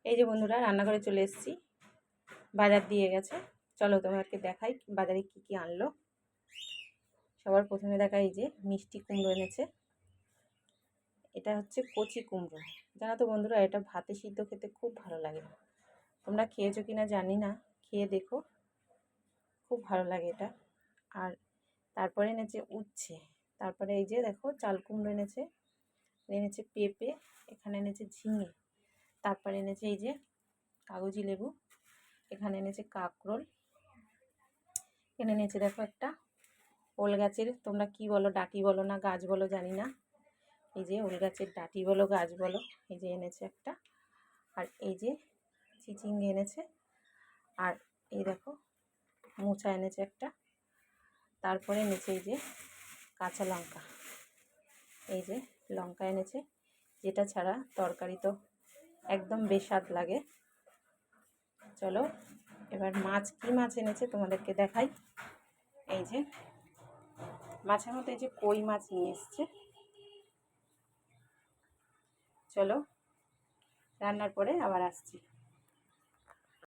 এই যে বন্ধুরা রান্নাঘরে চলে এসেছি, বাজার দিয়ে গেছে। চলো তোমাকে দেখাই বাজারে কি কি আনলো। সবার প্রথমে দেখাই এই যে মিষ্টি কুমড়ো এনেছে। এটা হচ্ছে কচি কুমড়ো। জানো তো বন্ধুরা, এটা ভাতে সিদ্ধ খেতে খুব ভালো লাগে। তোমরা খেয়েছো কিনা জানি না, খেয়ে দেখো, খুব ভালো লাগে এটা। আর তারপরে এনেছে উচ্ছে। তারপরে এই যে দেখো চাল কুমড়ো এনেছে, এনেছে পেঁপে, এখানে এনেছে ঝিঙে। তারপরে এনেছে এই যে কাগজি লেবু, এখানে এনেছে কাঁকরোল, এখানে এনেছে দেখো একটা ওল গাছের, তোমরা কি বলো, ডাঁটি বলো না গাছ বলো জানি না, এই যে ওল গাছের ডাঁটি বলো গাছ বলো, এই যে এনেছে একটা। আর এই যে চিচিঙ্গে এনেছে। আর এই দেখো মোচা এনেছে একটা। তারপরে এনেছে এই যে কাঁচা লঙ্কা, এই যে লঙ্কা এনেছে, যেটা ছাড়া তরকারি তো একদম বেস্বাদ লাগে। চলো এবার মাছ, কি মাছ এনেছে তোমাদেরকে দেখাই। এই যে মাছের মধ্যে এই যে কই মাছ নিয়ে এসছে। চলো রান্নার পরে আবার আসছি।